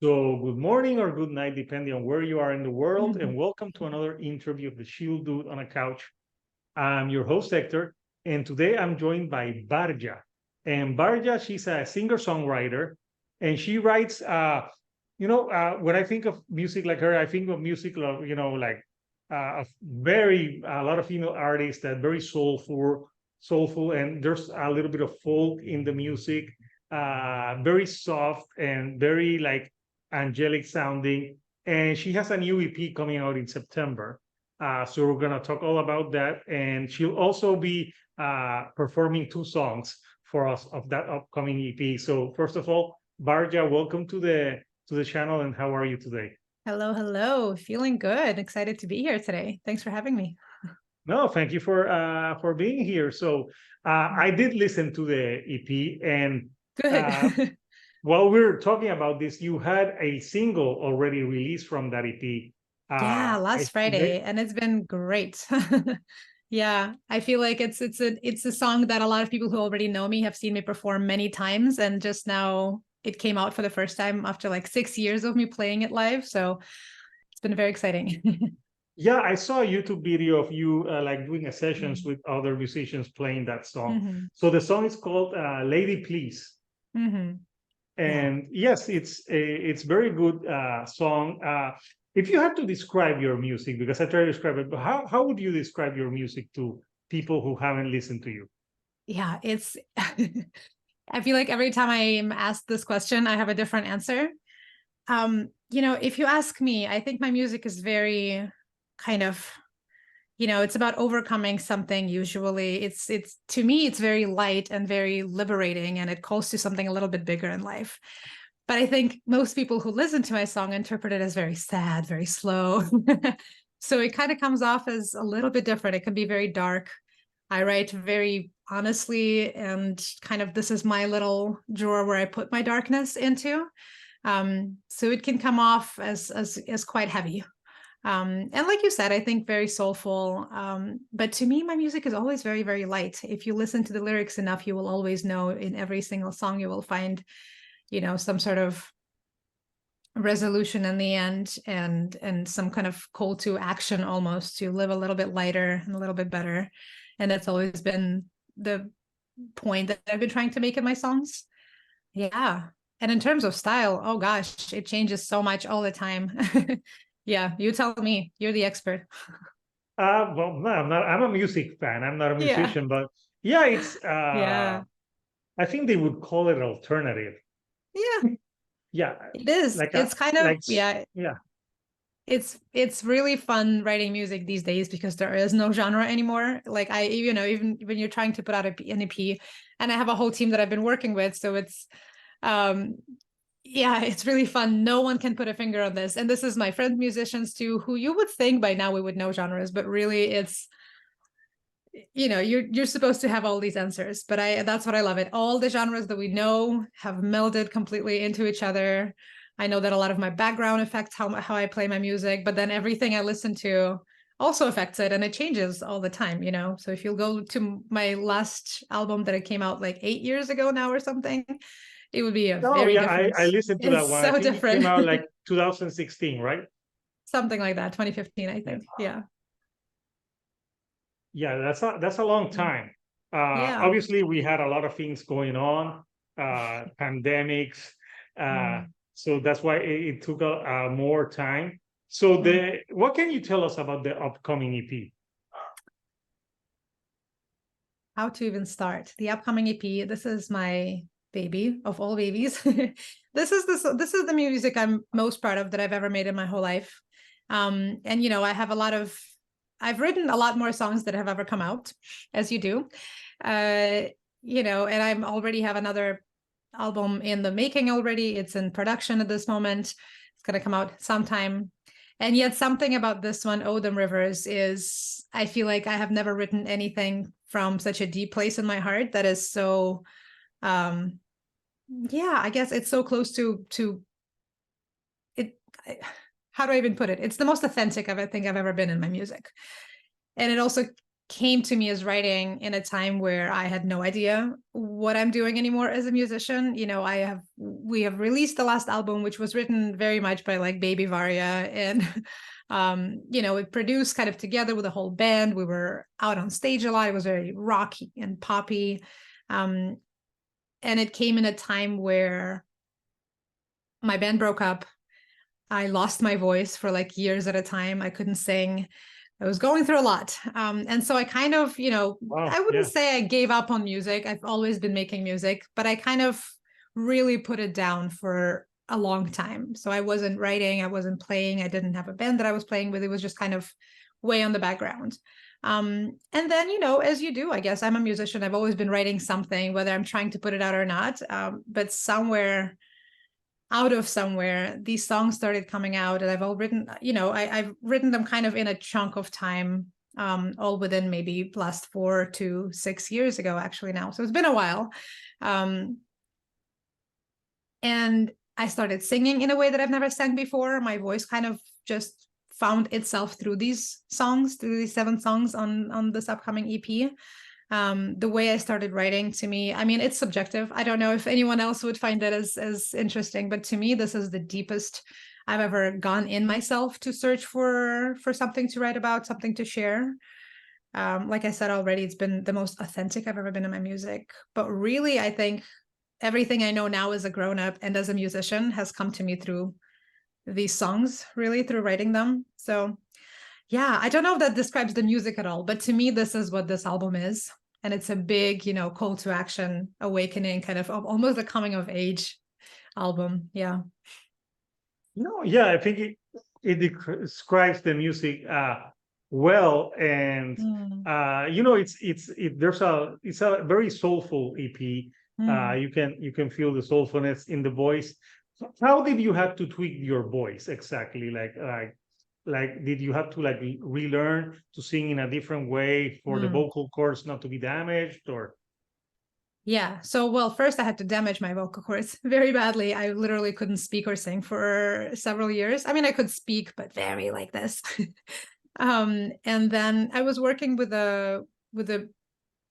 So, good morning or good night, depending on where you are in the world, Mhm. and welcome to another interview of the Chill Dude on a Couch. I'm your host, Hector, and today I'm joined by Barja. And Barja, she's a singer-songwriter, and she writes, when I think of music like her, I think of music, like a lot of female artists that very soulful, and there's a little bit of folk in the music, very soft and very like angelic sounding. And she has a new EP coming out in September. So we're gonna talk all about that, and she'll also be performing two songs for us of that upcoming EP. So first of all, Barja, welcome to the channel, and how are you today? Hello, hello. Feeling good. Excited to be here today. Thanks for having me. No, thank you for being here. So I did listen to the EP, and uh, Good. while we are talking about this, you had a single already released from that EP. Yeah, I last Friday, and it's been great. Yeah, I feel like it's a song that a lot of people who already know me have seen me perform many times, and just now it came out for the first time after like 6 years of me playing it live. So it's been very exciting. Yeah, I saw a YouTube video of you like doing a sessions Mhm. with other musicians playing that song. Mhm. So the song is called "Lady Please," Mhm. Yeah. and yes, it's very good song. If you had to describe your music, because I try to describe it, but how would you describe your music to people who haven't listened to you? Yeah, it's I feel like every time I'm asked this question, I have a different answer. If you ask me, I think my music is very kind of, it's about overcoming something usually. It's to me, it's very light and very liberating, and it calls to something a little bit bigger in life. But I think most people who listen to my song interpret it as very sad, very slow. So it kind of comes off as a little bit different. It can be very dark. I write very honestly, and kind of this is my little drawer where I put my darkness into. So it can come off as quite heavy. And like you said, I think very soulful. But to me, my music is always very, very light. If you listen to the lyrics enough, you will always know in every single song you will find, some sort of resolution in the end, and some kind of call to action almost to live a little bit lighter and a little bit better. And that's always been the point that I've been trying to make in my songs. Yeah. And in terms of style, oh gosh, it changes so much all the time. Yeah, you tell me. You're the expert. Well, no, I'm not. I'm a music fan. I'm not a Yeah. musician, but yeah, it's. Yeah. I think they would call it alternative. Yeah, Yeah, it is. like a It's kind of, like yeah, yeah. it's really fun writing music these days because there is no genre anymore. Like even when you're trying to put out an EP, and I have a whole team that I've been working with, so it's um yeah, it's really fun. No one can put a finger on this. And this is my friend musicians too, who you would think by now we would know genres, but really it's you're supposed to have all these answers. But that's what I love it. All the genres that we know have melded completely into each other. I know that a lot of my background affects how I play my music, but then everything I listen to also affects it, and it changes all the time. So if you'll go to my last album that it came out like 8 years ago now or something, it would be a Oh very yeah, different. I listened to It's that one. I so think it came different. out like 2016, right? Something like that, 2015, I Yeah. think. Yeah. Yeah, that's a long time. Yeah. Obviously, we had a lot of things going on, pandemics. Uh, Mm. so that's why it took more time. So Mm. what can you tell us about the upcoming EP? How to even start the upcoming EP? This is my baby of all babies. This is the music I'm most proud of that I've ever made in my whole life. And I've written a lot more songs that have ever come out, as you do. Uh, and I'm already have another album in the making already. It's in production at this moment. It's gonna come out sometime. And yet something about this one, Oh Them Rivers, is I feel like I have never written anything from such a deep place in my heart that is so um yeah, I guess it's so close to it. How do I even put it? It's the most authentic I think I've ever been in my music. And it also came to me as writing in a time where I had no idea what I'm doing anymore as a musician. You know, we have released the last album, which was written very much by like baby Varya, and you know, we produced kind of together with a whole band. We were out on stage a lot. It was very rocky and poppy. And it came in a time where my band broke up. I lost my voice for like years at a time. I couldn't sing. I was going through a lot. And so I kind of, you know, Wow, I wouldn't yeah. say I gave up on music. I've always been making music, but I kind of really put it down for a long time. So I wasn't writing, I wasn't playing, I didn't have a band that I was playing with. It was just kind of way on the background. And then, you know, as you do, I guess I'm a musician. I've always been writing something, whether I'm trying to put it out or not. But somewhere out of somewhere, these songs started coming out, and I've all written, you know, I've written them kind of in a chunk of time, all within maybe last 4 to 6 years ago, actually now. So it's been a while. And I started singing in a way that I've never sang before. My voice kind of just found itself through these songs, through these 7 songs on this upcoming EP. The way I started writing, to me, I mean, it's subjective. I don't know if anyone else would find that as interesting, but to me, this is the deepest I've ever gone in myself to search for something to write about, something to share. Like I said already, it's been the most authentic I've ever been in my music. But really, I think everything I know now as a grown-up and as a musician has come to me through these songs, really, through writing them. So yeah, I don't know if that describes the music at all, but to me, this is what this album is. And it's a big, you know, call to action, awakening, kind of almost a coming of age album. Yeah. No, yeah, I think it describes the music well, and Mm. you know, it's a very soulful EP. Mm. You can feel the soulfulness in the voice. How did you have to tweak your voice exactly? Like did you have to like relearn to sing in a different way for the Mm. vocal cords not to be damaged, or? Yeah. So, well, first I had to damage my vocal cords very badly. I literally couldn't speak or sing for several years. I mean, I could speak, but very like this. And then I was working with a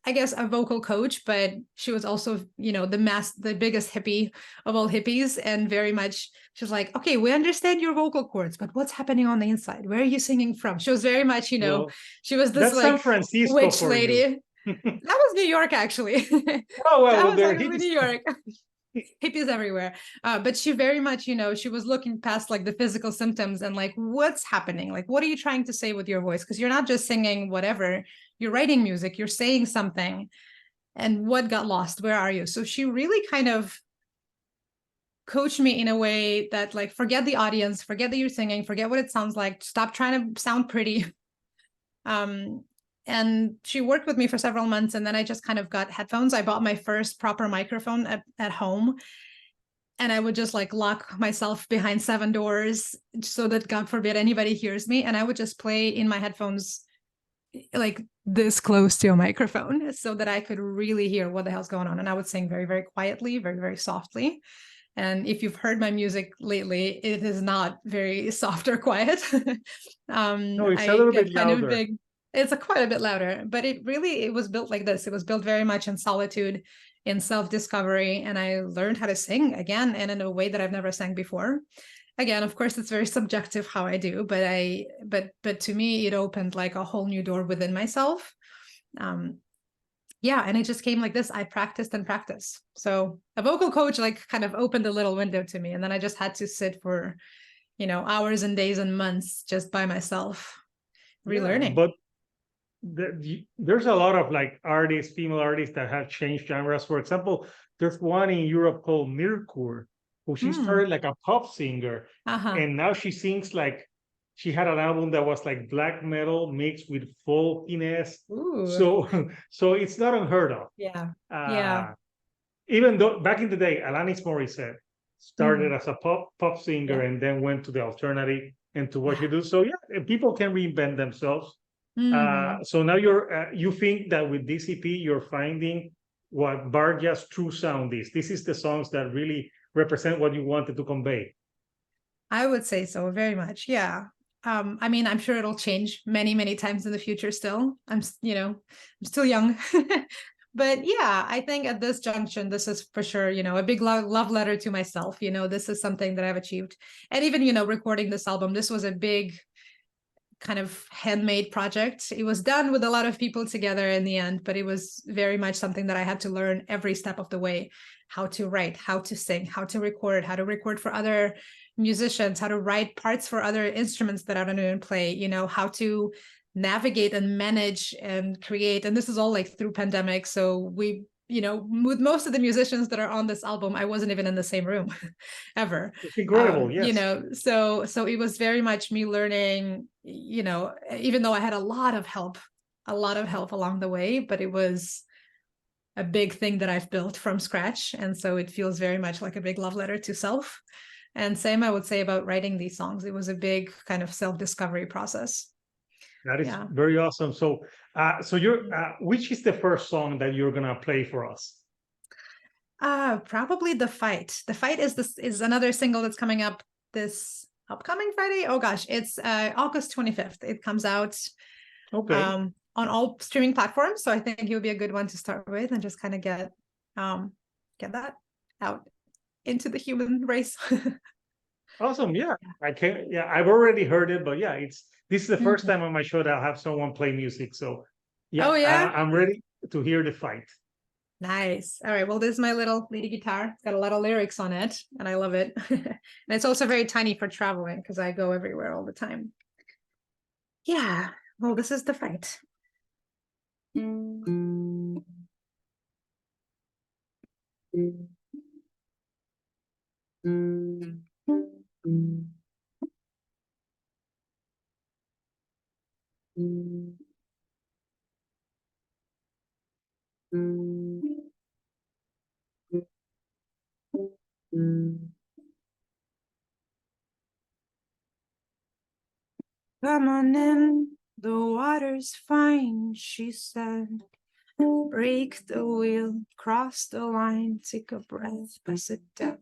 I guess a vocal coach, but she was also, you know, the biggest hippie of all hippies, and very much she's like, okay, we understand your vocal cords, but what's happening on the inside? Where are you singing from? She was very much, you know, Well, she was this that's San like Francisco witch for you. lady. That was New York, actually. Oh well, That well was there actually he New York. Hippies everywhere. But she very much, you know, she was looking past like the physical symptoms and like, what's happening? Like, what are you trying to say with your voice? Because you're not just singing whatever, you're writing music, you're saying something. And what got lost? Where are you? So she really kind of coached me in a way that, like, forget the audience, forget that you're singing, forget what it sounds like, stop trying to sound pretty. And she worked with me for several months, and then I just kind of got headphones. I bought my first proper microphone at home, and I would just like lock myself behind 7 doors so that, God forbid, anybody hears me, and I would just play in my headphones like this close to a microphone so that I could really hear what the hell's going on. And I would sing very, very quietly, very, very softly. And if you've heard my music lately, it is not very soft or quiet. No, it's a I little bit get kind of louder. big. It's quite a bit louder, but it was built like this. It was built very much in solitude, in self-discovery. And I learned how to sing again, and in a way that I've never sang before. Again, of course, it's very subjective how I do, but to me, it opened like a whole new door within myself. Yeah, and it just came like this. I practiced and practiced. So a vocal coach like kind of opened a little window to me, and then I just had to sit for, you know, hours and days and months just by myself, Yeah, relearning. but there's a lot of like artists, female artists that have changed genres. For example, there's one in Europe called Mirkur, who she Hmm. started like a pop singer, Uh-huh. and now she sings like she had an album that was like black metal mixed with folkiness. Ooh. So so it's not unheard of. Yeah. Yeah. Uh, Even though back in the day, Alanis Morissette started Mm. as a pop singer Yeah. and then went to the alternative and to what Yeah. you do. So yeah, people can reinvent themselves. Hmm. So now you think that with this EP you're finding what Barja's true sound is. This is the songs that really represent what you wanted to convey. I would say so, very much. Yeah. I mean, I'm sure it'll change many, many times in the future still. I'm still young. But yeah, I think at this junction, this is for sure, a big love letter to myself. This is something that I've achieved. And even, recording this album, this was a big kind of handmade project. It was done with a lot of people together in the end, but it was very much something that I had to learn every step of the way: how to write, how to sing, how to record for other musicians, how to write parts for other instruments that I don't even play, how to navigate and manage and create. And this is all like through pandemic. So we, with most of the musicians that are on this album, I wasn't even in the same room ever. It's incredible, yes. So it was very much me learning, even though I had a lot of help along the way, but it was a big thing that I've built from scratch. And so it feels very much like a big love letter to self. And same, I would say, about writing these songs. It was a big kind of self-discovery process. That is very awesome. So, which is the first song that you're gonna play for us? Probably The Fight. The Fight is another single that's coming up this upcoming Friday. Oh gosh, it's August 25th. It comes out on all streaming platforms. So I think it would be a good one to start with and just kind of get that out into the human race. Awesome. Yeah. I've already heard it, but this is the first time on my show that I'll have someone play music. So I'm ready to hear The Fight. Nice. All right. Well, this is my little lady guitar. It's got a lot of lyrics on it, and I love it. And it's also very tiny for traveling because I go everywhere all the time. Yeah. Well, this is The Fight. Come on in, the water's fine, she said. Break the wheel, cross the line, take a breath, pass it down.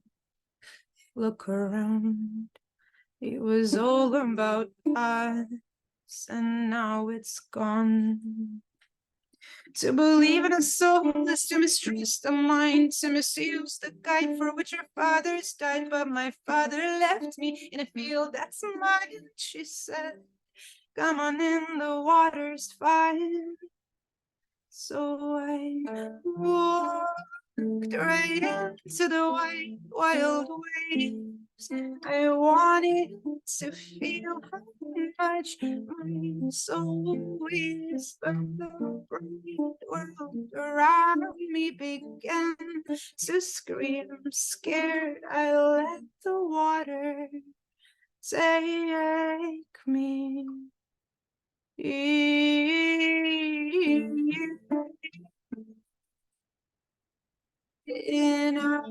Look around, it was all about us, and now it's gone. To believe in a soul is to mistrust the mind, to misuse the guide for which our fathers died. But my father left me in a field that's mine, she said. Come on in, the water's fine. So I walked right into the white, wild waves. I wanted to feel how much my soul is, but the bright world around me began to scream. Scared, I let the water take me. In a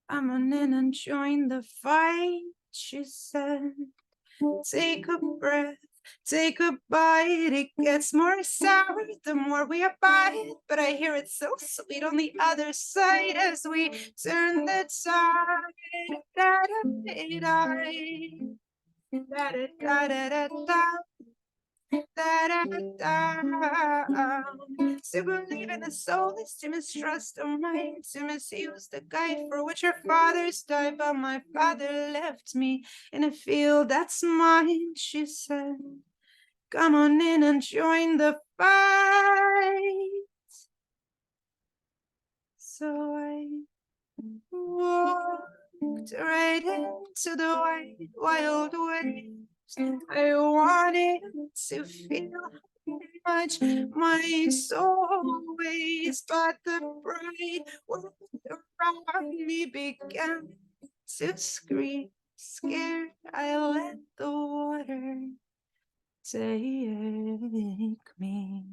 come on in and join the fight, she said. Take a breath, take a bite. It gets more sour the more we abide, but I hear it so sweet on the other side as we turn the tide. To believe in the soul is to mistrust the mind, to misuse the guide for which our fathers died. But my father left me in a field that's mine, she said. Come on in and join the fight. So I walked right into the white, wild waves. I wanted to feel how much my soul weighs, but the bright world around me began to scream. Scared, I let the water take me.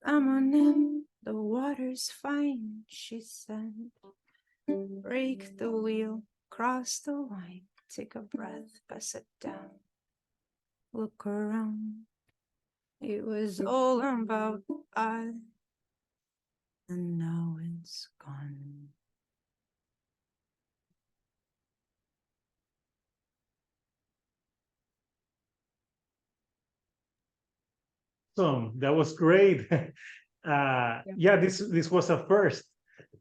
I'm on in, the water's fine, she said. Break the wheel, cross the line, take a breath, pass it down. Look around, it was all about us, and now it's gone. Awesome. That was great. Yeah, this was a first.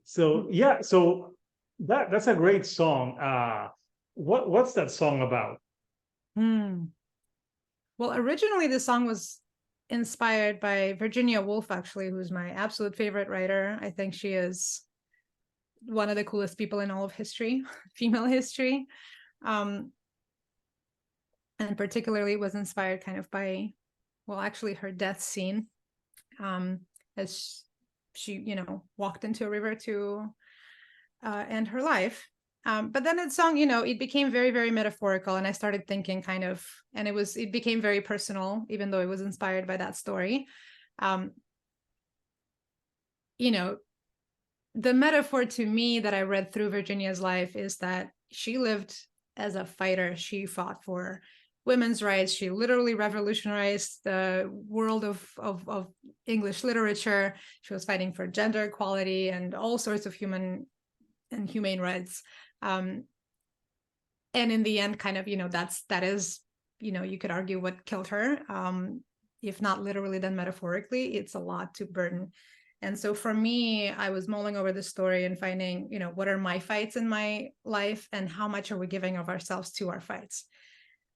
So yeah, so that's a great song. What's that song about? Well, originally the song was inspired by Virginia Woolf, actually, who's my absolute favorite writer. I think she is one of the coolest people in all of history, female history. And particularly was inspired kind of by, well, actually her death scene, as she, walked into a river to end her life. But then that song, it became very, very metaphorical. And I started thinking kind of, and it became very personal, even though it was inspired by that story. The metaphor to me that I read through Virginia's life is that she lived as a fighter. She fought for women's rights. She literally revolutionized the world of English literature. She was fighting for gender equality and all sorts of humane rights. And in the end, kind of, that is, you could argue what killed her. If not literally, then metaphorically, it's a lot to burden. And so for me, I was mulling over the story and finding, what are my fights in my life and how much are we giving of ourselves to our fights?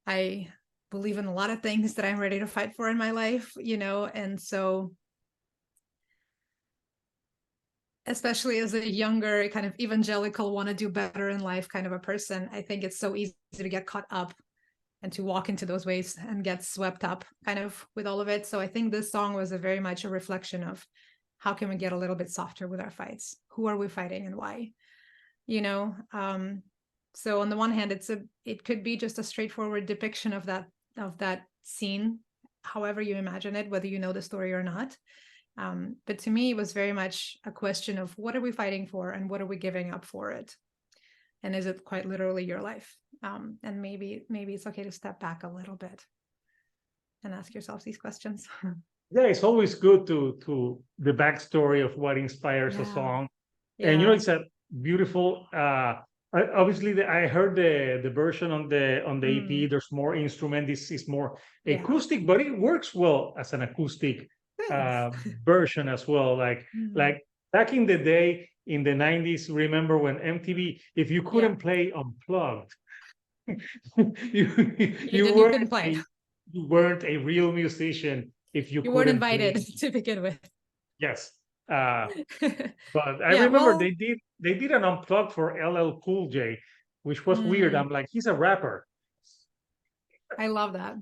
I believe in a lot of things that I'm ready to fight for in my life, and so especially as a younger kind of evangelical, want to do better in life kind of a person, I think it's so easy to get caught up and to walk into those waves and get swept up kind of with all of it. So I think this song was very much a reflection of how can we get a little bit softer with our fights? Who are we fighting and why? So on the one hand, it could be just a straightforward depiction of that scene, however you imagine it, whether you know the story or not. But to me, it was very much a question of what are we fighting for and what are we giving up for it? And is it quite literally your life? And maybe it's okay to step back a little bit and ask yourselves these questions. Yeah, it's always good to the backstory of what inspires a song. And it's a beautiful obviously I heard the version on the EP. There's more instrument. This is more acoustic, but it works well as an acoustic version as well. Like back in the day in the 90s, remember when MTV, if you couldn't play unplugged, you couldn't play. You weren't a real musician if you weren't couldn't invited play. to begin with. Yes. But I remember they did an unplugged for LL Cool J, which was weird. I'm like, he's a rapper. I love that.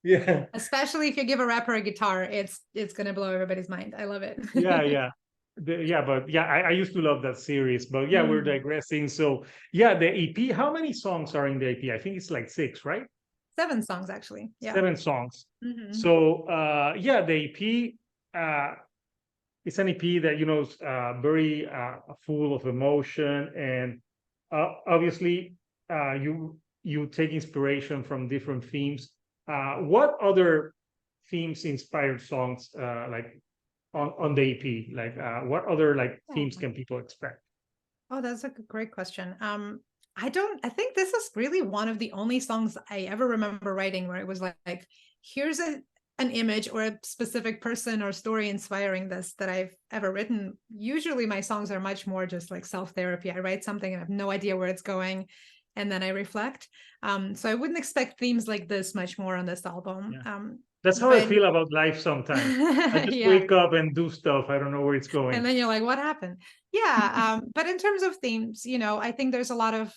Yeah. Especially if you give a rapper a guitar, it's gonna blow everybody's mind. I love it. Yeah. I used to love that series. But yeah, we're digressing. So yeah, the EP, how many songs are in the EP? I think it's like 6, right? 7 songs, actually. Yeah. 7 songs. So the EP, it's an EP that very full of emotion, and obviously you take inspiration from different themes. What other themes inspired songs like on the EP? Like what other themes can people expect? Oh, that's a great question. I think this is really one of the only songs I ever remember writing where it was like here's an image or a specific person or story inspiring this that I've ever written. Usually my songs are much more just like self-therapy. I write something and I have no idea where it's going, and then I reflect. So I wouldn't expect themes like this much more on this album. Yeah. That's how I But feel about life sometimes. I just yeah, wake up and do stuff. I don't know where it's going. and then you're like, what happened? Yeah. But in terms of themes, I think there's a lot of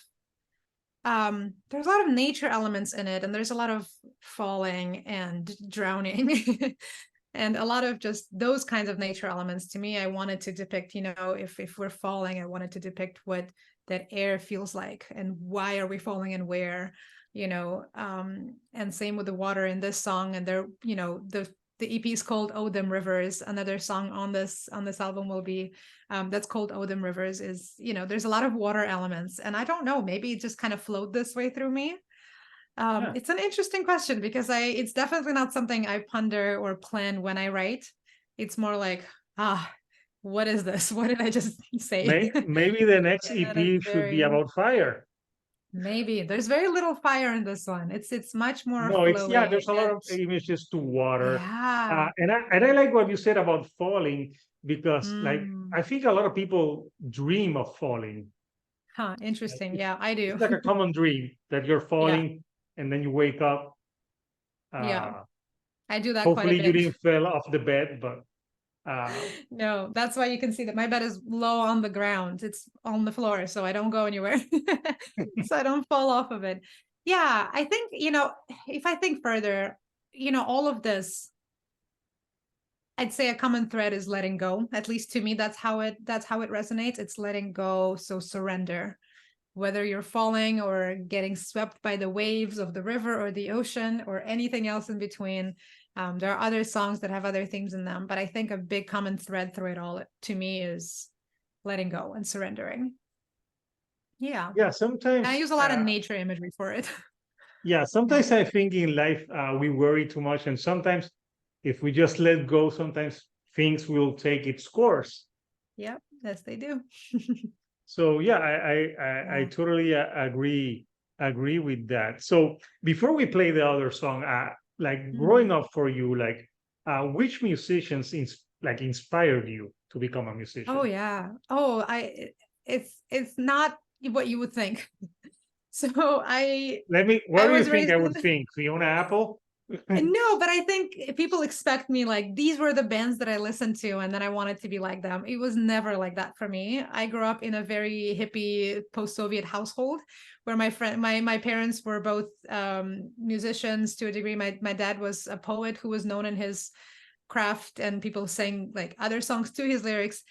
nature elements in it, and there's a lot of falling and drowning and a lot of just those kinds of nature elements. To me, I wanted to depict, if we're falling, I wanted to depict what that air feels like and why are we falling and where, and same with the water in this song. And there, the EP is called "Oh Them Rivers." Another song on this album will be that's called "Oh Them Rivers." Is, there's a lot of water elements, and I don't know, maybe it just kind of flowed this way through me. Yeah. It's an interesting question because it's definitely not something I ponder or plan when I write. It's more like, what is this? What did I just say? Maybe the next And then it's EP should be very, about fire. maybe there's very little fire in this one. It's much more No, flowy there's a lot and of images to water. yeah. And I like what you said about falling, because like Mm. I think a lot of people dream of falling. Huh, Like, interesting. Yeah, I do. it's like a common dream that you're Yeah, falling and then you wake up. yeah, Uh, I do that quite a Hopefully you bit. didn't fall off the bed, but No, that's why you can see that my bed is low on the ground. It's on the floor, so I don't go anywhere. So I don't fall off of it. Yeah, I think, if I think further, all of this, I'd say a common thread is letting go. At least to me, that's how it resonates. It's letting go, so surrender. Whether you're falling or getting swept by the waves of the river or the ocean or anything else in between. There are other songs that have other themes in them, but I think a big common thread through it all to me is letting go and surrendering. Yeah. yeah, And I sometimes use a lot of nature imagery for it. yeah, sometimes I think in life we worry too much, and sometimes if we just let go, sometimes things will take its course. Yep. Yes, they do. So yeah, I Yeah. totally agree with that. So before we play the other song, like growing up for you, like which musicians inspired you to become a Oh musician? yeah. Oh, it's not what you would think. So What I do you was think raised I in would think? Fiona Apple? No, but I think people expect me like these were the bands that I listened to and then I wanted to be like them. It was never like that for me. I grew up in a very hippie post-Soviet household where my parents were both musicians to a degree. My dad was a poet who was known in his craft, and people sang like other songs to his lyrics.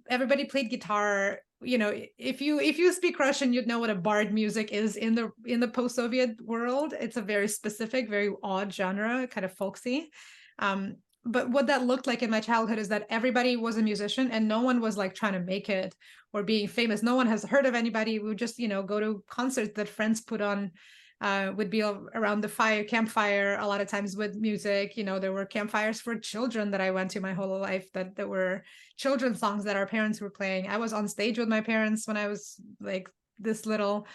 Everybody played guitar. If you speak Russian, you'd know what a bard music is in the post-Soviet world. It's a very specific, very odd genre, kind of folksy. But what that looked like in my childhood is that everybody was a musician and no one was like trying to make it or being famous. No one has heard of anybody. We would just, go to concerts that friends put on, would be around the campfire a lot of times with music. There were campfires for children that I went to my whole life that were children's songs that our parents were playing. I was on stage with my parents when I was like this little.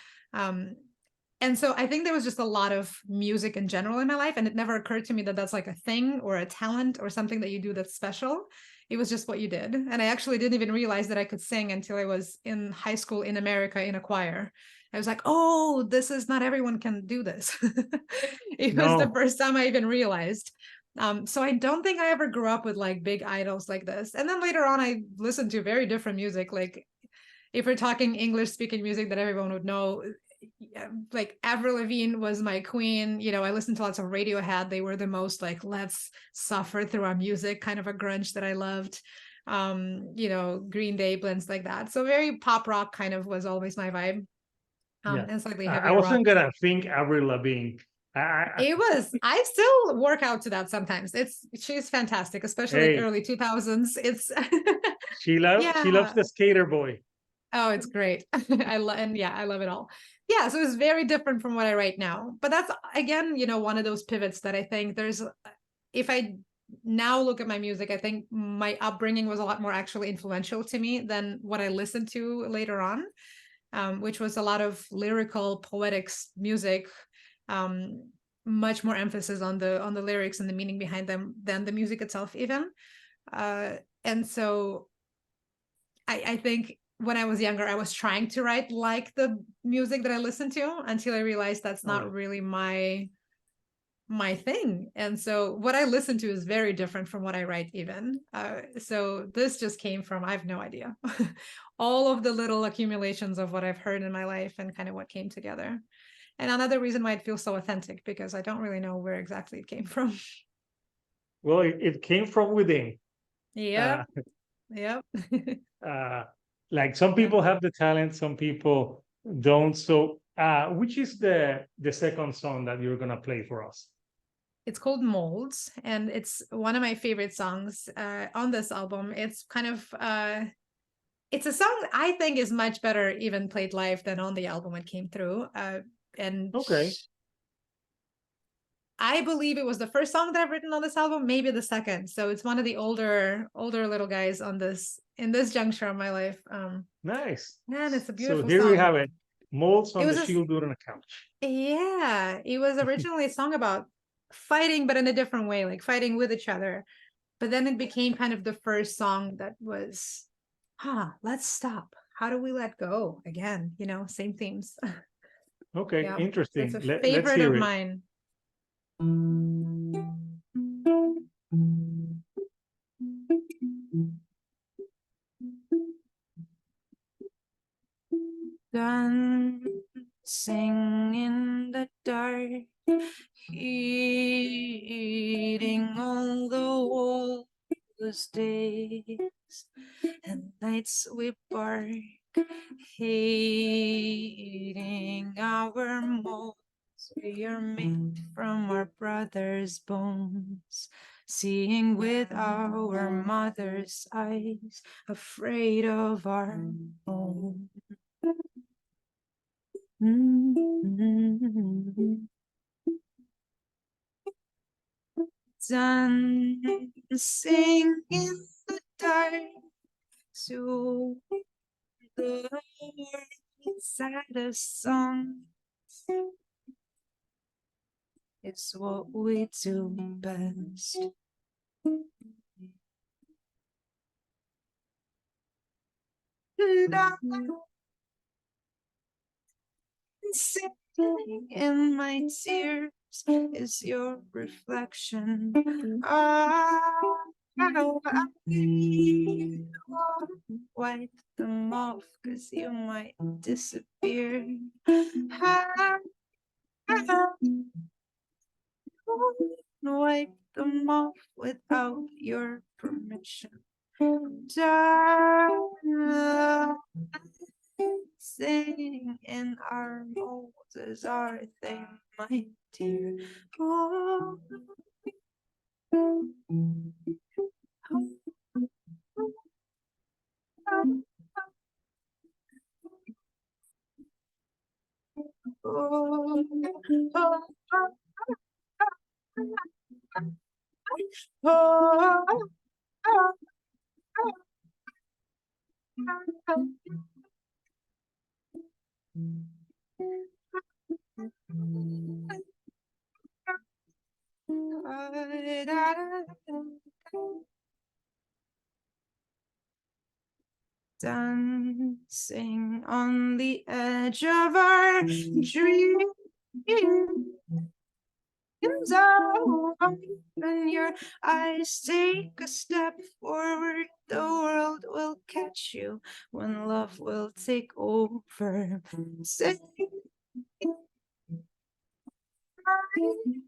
And so I think there was just a lot of music in general in my life. And it never occurred to me that that's like a thing or a talent or something that you do that's special. It was just what you did. And I actually didn't even realize that I could sing until I was in high school in America in a choir. I was like, oh, this is not everyone can do this. It was the No. first time I even realized. So I don't think I ever grew up with like big idols like this. And then later on, I listened to very different music. Like if we're talking English speaking music that everyone would know, like Avril Lavigne was my queen. I listened to lots of Radiohead. They were the most like, let's suffer through our music, kind of a grunge that I loved. Green Day, blends like that. So very pop rock kind of was always my vibe. Yeah. And slightly I heavier rock. wasn't gonna think Avril Lavigne. I still work out to that sometimes. She's fantastic, especially like Hey, early 2000s. It's she loves yeah. the skater boy. Oh, it's great. I love it all. Yeah, so it's very different from what I write now. But that's again, one of those pivots that I think if I now look at my music, I think my upbringing was a lot more actually influential to me than what I listened to later on, which was a lot of lyrical, poetics music. much more emphasis on the lyrics and the meaning behind them than the music itself even. And so I think when I was younger, I was trying to write like the music that I listened to until I realized that's not really my thing. And so what I listen to is very different from what I write even. So this just came from, I have no idea, all of the little accumulations of what I've heard in my life and kind of what came together. And another reason why it feels so authentic, because I don't really know where exactly it came from. Well, it came from within. Yep. Yep. Like some Yeah. people have the talent, some people don't. So, which is the second song that you're gonna play for us? It's called Molds, and it's one of my favorite songs on this album. It's kind of it's a song I think is much better even played live than on the album it came through. And Okay. I believe it was the first song that I've written on this album, maybe the second. So it's one of the older little guys on this in this juncture of my life. Nice. Man, it's a So beautiful here we song. have it. Molds It on the was shield dude on a couch. yeah, it was originally a song about fighting, but in a different way, like fighting with each other. But then it became kind of the first song that was, let's stop. How do we let go again? You know, same themes. Okay, Yeah, it's interesting. a Let's favorite of hear it. mine. Dancing in the dark, eating all the walls days and nights we bark, hating our molds. We are made from our brother's bones, seeing with our mother's eyes, afraid of our own. Dancing in the dark to the inside a song. It's what we do best. And I'm sitting in my tears is your reflection. I wipe them off, 'cause you might disappear. Wipe them off without your permission. Dancing in our molds is our thing, my dear. Oh. Dancing on the edge of our dreams. Open your eyes, take a step forward. The world will catch you when love will take over. Say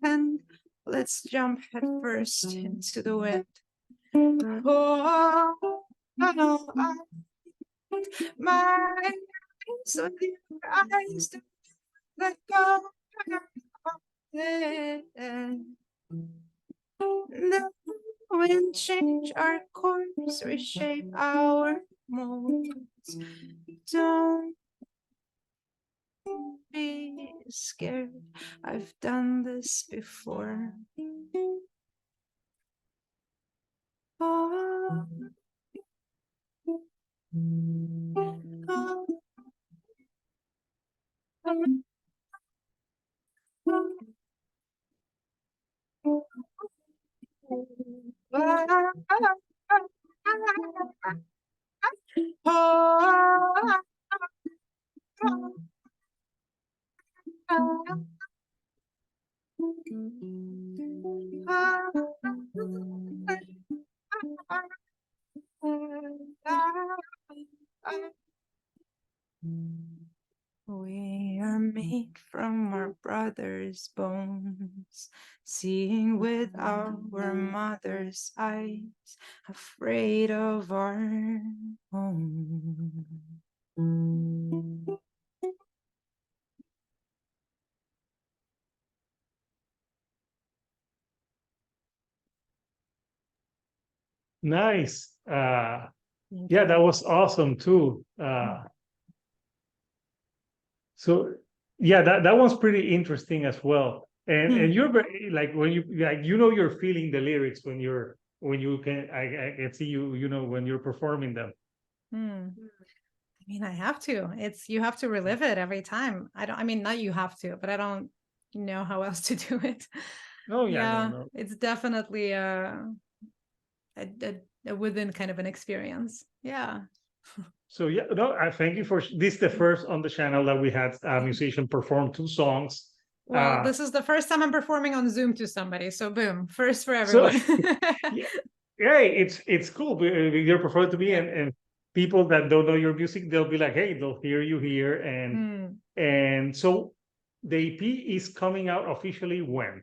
and let's jump head first into the wind. Oh, my eyes with your eyes to let go. The wind change our course, reshape our molds. Don't be scared, I've done this before. Oh, We are made from our brother's bones, seeing with our mother's eyes, afraid of our own. Nice. Thank Yeah, you. that was awesome too. So yeah, that one's pretty interesting as well. And you're very, like when you like you're feeling the lyrics when you can I can see you know when you're performing them. I mean, I have to. You have to relive it every time. I mean, not you have to, but I don't know how else to do it. Oh yeah, Yeah, no. it's definitely a within kind of an experience. Yeah. So yeah, no, I thank you for this is the first on the channel that we had a musician perform two songs. Well, this is the first time I'm performing on Zoom to somebody, so boom, first for So everyone. yeah, yeah, it's cool. You're preferred to me, Yeah. and people that don't know your music, they'll be like, hey, they'll hear you here, and so the EP is coming out officially when?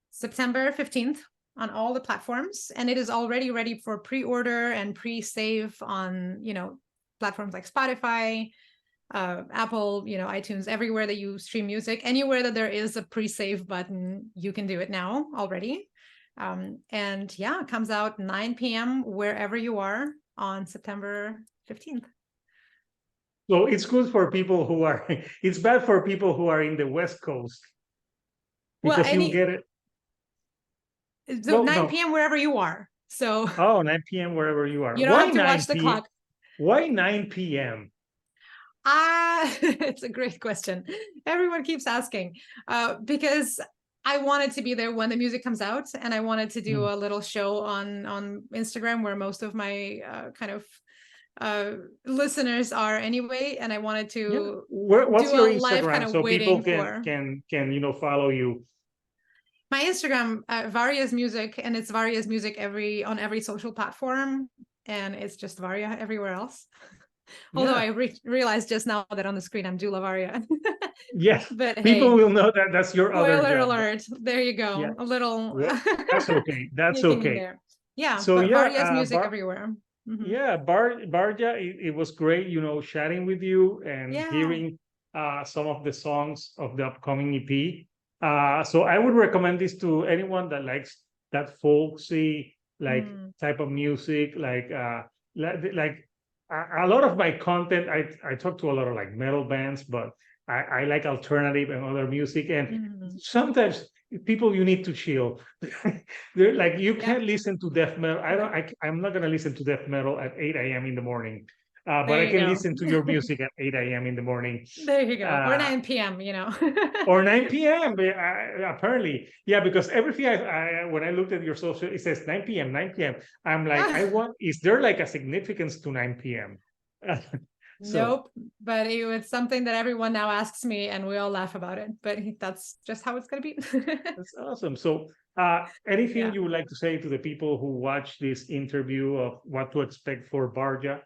September 15th on all the platforms, and it is already ready for pre-order and pre-save on, platforms like Spotify, Apple, iTunes, everywhere that you stream music, anywhere that there is a pre-save button, you can do it now already. And yeah, it comes out 9 p.m. wherever you are on September 15th. So it's good for people who are. It's bad for people who are in the West Coast Well, because you'll get it. so No, 9 no. p.m. wherever you are. So Oh, 9 p.m. wherever you are. you don't Why have to 9 watch the p.m.? clock. Why 9 p.m.? It's a great question. Everyone keeps asking because I wanted to be there when the music comes out, and I wanted to do a little show on Instagram where most of my kind of listeners are anyway, and I wanted to What's do your a live kind Instagram of so people waiting can for follow you? my Instagram, Varya's Music, and it's Varya's Music on every social platform, and it's just Varya everywhere else. Although I realized just now that on the screen I'm Dula Varya. Yes, But people hey, will know that that's your other spoiler job. alert. There you go. Yeah, A little well, that's okay. That's sneaking in okay. there. Yeah, So but yeah, Varya's Music everywhere. Barja, it was great, chatting with you and Yeah. hearing some of the songs of the upcoming EP. So I would recommend this to anyone that likes that folksy type of music, like a lot of my content. I talk to a lot of like metal bands, but I like alternative and other music, and sometimes people you need to chill. They're like you can't listen to death metal. I'm not gonna listen to death metal at 8 a.m. in the morning. But There I you can go. listen to your music at 8 a.m. in the morning. There you go. Or 9 p.m., Or 9 p.m. Apparently. Yeah, because everything when I looked at your social, it says 9 p.m., 9 p.m. I'm like, is there like a significance to 9 p.m.? So Nope. But it's something that everyone now asks me, and we all laugh about it. But that's just how it's going to be. that's awesome. So anything you would like to say to the people who watch this interview of what to expect for Barja?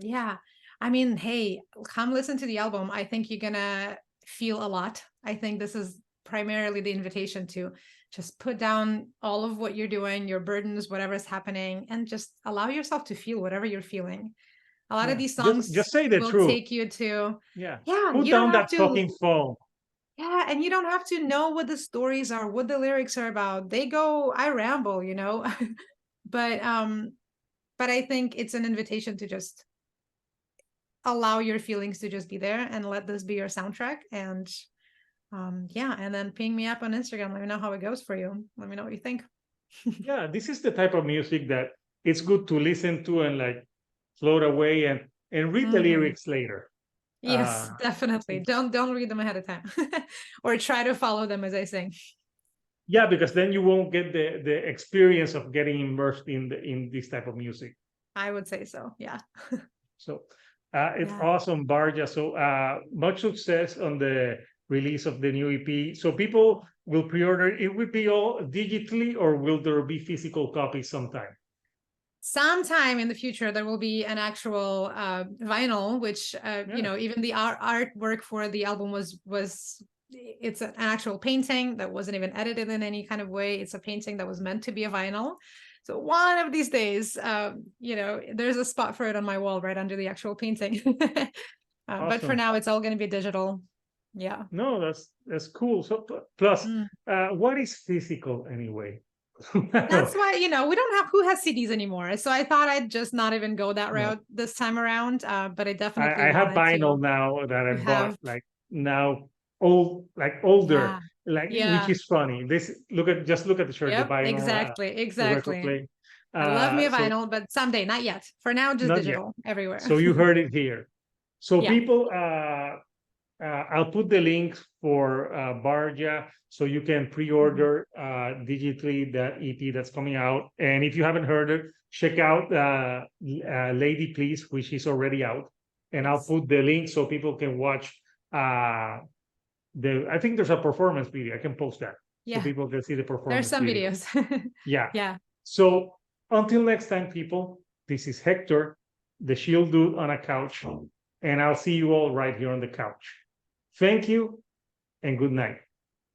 Yeah. I mean, hey, come listen to the album. I think you're gonna feel a lot. I think this is primarily the invitation to just put down all of what you're doing, your burdens, whatever's happening, and just allow yourself to feel whatever you're feeling. A lot of these songs Just say the will truth. take you to, Yeah. yeah, Put you don't down have that fucking to, phone. yeah, and you don't have to know what the stories are, what the lyrics are about. I ramble, but but I think it's an invitation to just allow your feelings to just be there and let this be your soundtrack. And yeah, and then ping me up on Instagram. Let me know how it goes for you. Let me know what you think. Yeah, this is the type of music that it's good to listen to and like float away and read the lyrics later. Yes, definitely. Don't read them ahead of time or try to follow them as I sing. Yeah, because then you won't get the experience of getting immersed in this type of music. I would say so. Yeah. So it's Yeah. awesome, Barja. So much success on the release of the new EP. So people will pre-order. It will be all digitally, or will there be physical copies sometime? Sometime in the future there will be an actual vinyl, which you know, even the artwork for the album was it's an actual painting that wasn't even edited in any kind of way. It's a painting that was meant to be a vinyl. So one of these days, you know, there's a spot for it on my wall right under the actual painting. But for Awesome. now, it's all going to be digital. Yeah. No, that's cool. So plus, Mm. what is physical anyway? That's why, you know, we don't have who has CDs anymore. So I thought I'd just not even go that No. route this time around. But I definitely I have wanted vinyl to. now that I You bought have- like now older, Yeah. which is funny. Just look at the shirt, Yep, the vinyl, exactly. the record Exactly. play. I love me a So vinyl, but someday, not yet. For now, just not yet. digital everywhere. So you heard it here. So Yeah. people, I'll put the links for Barja so you can pre-order digitally the EP that's coming out. And if you haven't heard it, check out Lady Please, which is already out. And I'll Yes. put the link so people can watch I think there's a performance video. I can post that so Yeah. people can see the There's performance some video. videos. Yeah. Yeah. So until next time, people, this is Hector, the Shield Dude on a couch, and I'll see you all right here on the couch. Thank you and good night.